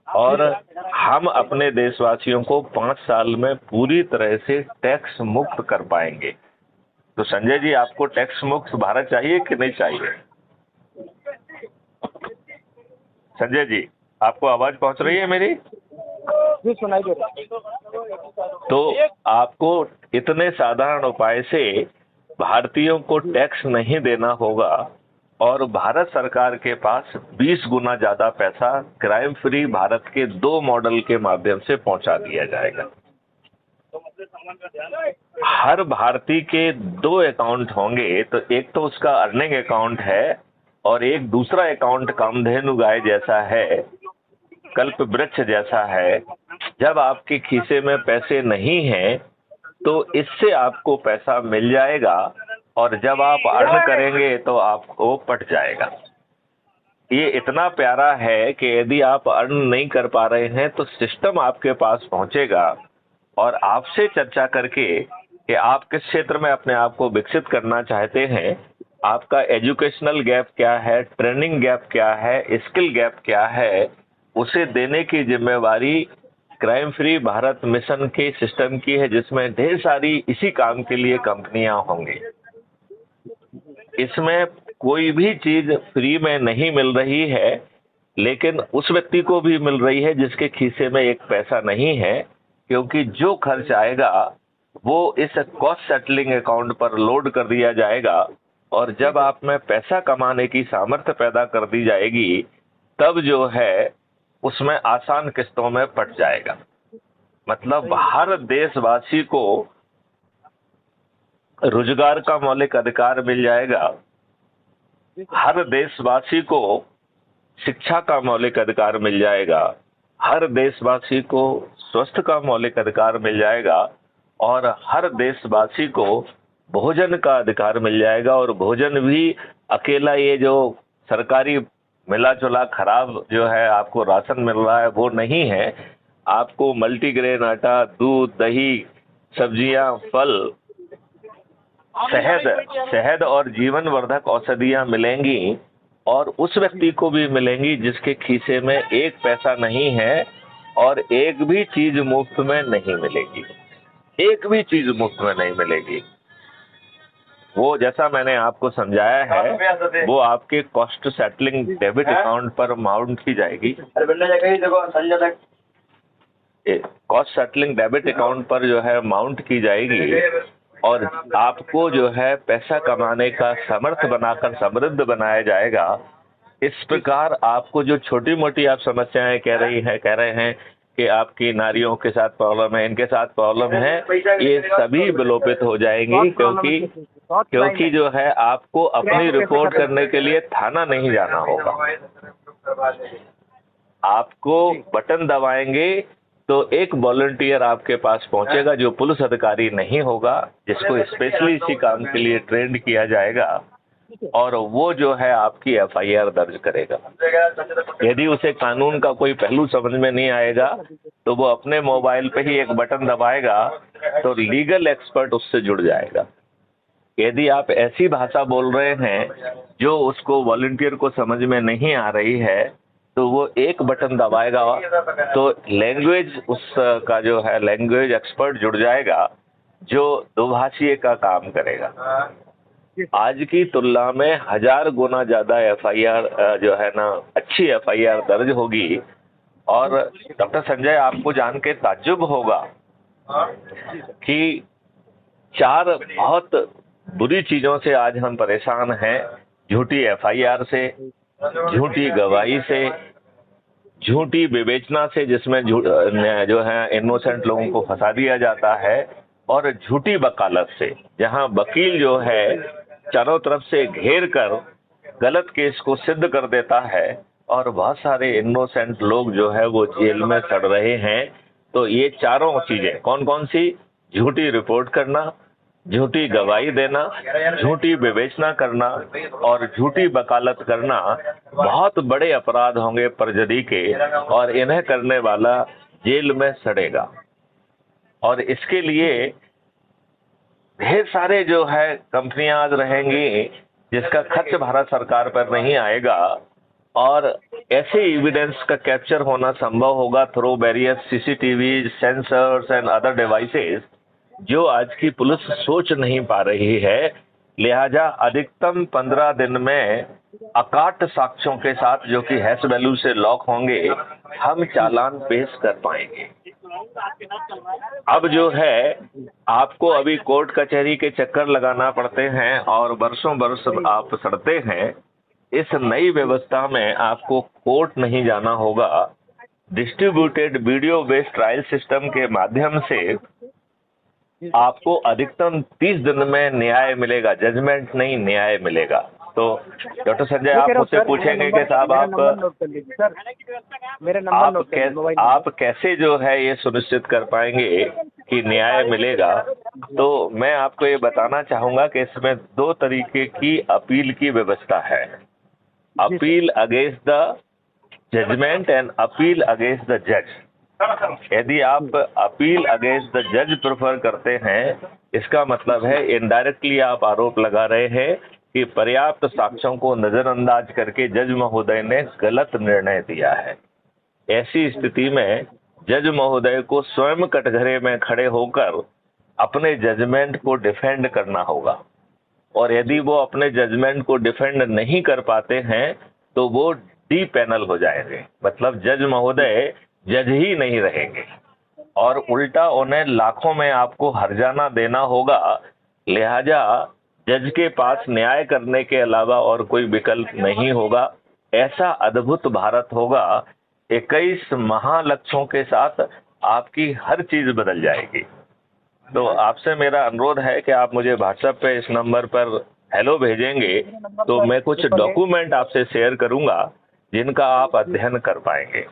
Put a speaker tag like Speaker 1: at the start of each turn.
Speaker 1: और हम अपने देशवासियों को 5 साल में पूरी तरह से टैक्स मुक्त कर पाएंगे। तो संजय जी, आपको टैक्स मुक्त भारत चाहिए कि नहीं चाहिए? संजय जी, आपको आवाज पहुंच रही है मेरी?
Speaker 2: जी, सुनाई दे रहा है।
Speaker 1: तो आपको इतने साधारण उपाय से भारतीयों को टैक्स नहीं देना होगा और भारत सरकार के पास 20 गुना ज्यादा पैसा क्राइम फ्री भारत के 2 मॉडल के माध्यम से पहुंचा दिया जाएगा। हर भारतीय के 2 अकाउंट होंगे, तो एक तो उसका अर्निंग अकाउंट है और एक दूसरा अकाउंट कामधेनु गाय जैसा है, कल्प वृक्ष जैसा है। जब आपके खीसे में पैसे नहीं हैं तो इससे आपको पैसा मिल जाएगा और जब आप अर्न करेंगे तो आपको पट जाएगा। ये इतना प्यारा है कि यदि आप अर्न नहीं कर पा रहे हैं तो सिस्टम आपके पास पहुंचेगा और आपसे चर्चा करके कि आप किस क्षेत्र में अपने आप को विकसित करना चाहते हैं, आपका एजुकेशनल गैप क्या है, ट्रेनिंग गैप क्या है, स्किल गैप क्या है, उसे देने की जिम्मेवारी क्राइम फ्री भारत मिशन के सिस्टम की है, जिसमें ढेर सारी इसी काम के लिए कंपनियां होंगी। इसमें कोई भी चीज फ्री में नहीं मिल रही है, लेकिन उस व्यक्ति को भी मिल रही है जिसके खीसे में एक पैसा नहीं है, क्योंकि जो खर्च आएगा वो इस कॉस्ट सेटलिंग अकाउंट पर लोड कर दिया जाएगा और जब आप में पैसा कमाने की सामर्थ्य पैदा कर दी जाएगी तब जो है उसमें आसान किस्तों में पट जाएगा। मतलब हर देशवासी को रोजगार का मौलिक अधिकार मिल जाएगा, हर देशवासी को शिक्षा का मौलिक अधिकार मिल जाएगा, हर देशवासी को स्वास्थ्य का मौलिक अधिकार मिल जाएगा और हर देशवासी को भोजन का अधिकार मिल जाएगा। और भोजन भी अकेला ये जो सरकारी मिला जुला खराब जो है आपको राशन मिल रहा है वो नहीं है। आपको मल्टीग्रेन आटा, दूध, दही, सब्जियां, फल, शहद और जीवन वर्धक औषधियां मिलेंगी और उस व्यक्ति को भी मिलेंगी जिसके खीसे में एक पैसा नहीं है और एक भी चीज मुफ्त में नहीं मिलेगी, एक भी चीज मुफ्त में नहीं मिलेगी। वो जैसा मैंने आपको समझाया है वो आपके कॉस्ट सेटलिंग डेबिट अकाउंट पर माउंट की जाएगी। कॉस्ट सेटलिंग डेबिट अकाउंट पर जो है माउंट की जाएगी और आपको जो है पैसा कमाने का समर्थ बनाकर समृद्ध बनाया जाएगा। इस प्रकार आपको जो छोटी मोटी आप समस्याएं कह रहे हैं कि आपकी नारियों के साथ प्रॉब्लम है, इनके साथ प्रॉब्लम है, ये सभी विलोपित हो जाएंगी क्योंकि जो है आपको अपनी रिपोर्ट करने के लिए थाना नहीं जाना होगा। आपको बटन दबाएंगे तो एक वॉलंटियर आपके पास पहुंचेगा जो पुलिस अधिकारी नहीं होगा, जिसको स्पेशली इसी काम के लिए ट्रेंड किया जाएगा और वो जो है आपकी एफआईआर दर्ज करेगा। यदि उसे कानून का कोई पहलू समझ में नहीं आएगा तो वो अपने मोबाइल पे ही एक बटन दबाएगा तो लीगल एक्सपर्ट उससे जुड़ जाएगा। यदि आप ऐसी भाषा बोल रहे हैं जो उसको वॉलंटियर को समझ में नहीं आ रही है तो वो एक बटन दबाएगा तो लैंग्वेज उसका जो है लैंग्वेज एक्सपर्ट जुड़ जाएगा जो दोभाषीय का काम करेगा। आज की तुलना में 1000 गुना ज्यादा एफआईआर जो है ना अच्छी एफआईआर दर्ज होगी। और डॉक्टर संजय, आपको जान के ताज्जुब होगा कि 4 बहुत बुरी चीजों से आज हम परेशान हैं। झूठी एफआईआर से, झूठी गवाही से, झूठी विवेचना से जिसमें जो है इनोसेंट लोगों को फंसा दिया जाता है, और झूठी वकालत से जहां वकील जो है चारों तरफ से घेर कर गलत केस को सिद्ध कर देता है और बहुत सारे इनोसेंट लोग जो है वो जेल में सड़ रहे हैं। तो ये चारों चीजें कौन कौन सी? झूठी रिपोर्ट करना, झूठी गवाही देना, झूठी विवेचना करना और झूठी वकालत करना बहुत बड़े अपराध होंगे प्रजदी के और इन्हें करने वाला जेल में सड़ेगा। और इसके लिए ढेर सारे जो है कंपनियां आज रहेंगी जिसका खर्च भारत सरकार पर नहीं आएगा और ऐसे एविडेंस का कैप्चर होना संभव होगा through various CCTV, sensors and other devices जो आज की पुलिस सोच नहीं पा रही है। लिहाजा अधिकतम 15 दिन में अकाट साक्ष्यों के साथ जो कि हैश वैल्यू से लॉक होंगे, हम चालान पेश कर पाएंगे। अब जो है आपको अभी कोर्ट कचहरी के चक्कर लगाना पड़ते हैं और वर्षों वर्ष आप सड़ते हैं। इस नई व्यवस्था में आपको कोर्ट नहीं जाना होगा। Distributed video based trial system के माध्यम से आपको अधिकतम 30 दिन में न्याय मिलेगा, जजमेंट नहीं न्याय मिलेगा। तो डॉक्टर संजय आप मुझसे पूछेंगे कि साहब आप कैसे जो है ये सुनिश्चित कर पाएंगे कि न्याय मिलेगा। तो मैं आपको ये बताना चाहूंगा कि इसमें 2 तरीके की अपील की व्यवस्था है, appeal against the judgment and appeal against the जज। यदि आप अपील अगेंस्ट द जज प्रेफर करते हैं, इसका मतलब है इनडायरेक्टली आप आरोप लगा रहे हैं कि पर्याप्त साक्ष्यों को नजरअंदाज करके जज महोदय ने गलत निर्णय दिया है। ऐसी स्थिति में जज महोदय को स्वयं कटघरे में खड़े होकर अपने जजमेंट को डिफेंड करना होगा, और यदि वो अपने जजमेंट को डिफेंड नहीं कर पाते हैं तो वो डी पैनल हो जाएंगे, मतलब जज महोदय जज ही नहीं रहेंगे और उल्टा उन्हें लाखों में आपको हर्जाना देना होगा। लिहाजा जज के पास न्याय करने के अलावा और कोई विकल्प नहीं होगा। ऐसा अद्भुत भारत होगा, 21 महालक्ष्यों के साथ आपकी हर चीज बदल जाएगी। तो आपसे मेरा अनुरोध है कि आप मुझे व्हाट्सएप पे इस नंबर पर हेलो भेजेंगे तो मैं कुछ डॉक्यूमेंट आपसे शेयर करूंगा जिनका आप अध्ययन कर पाएंगे।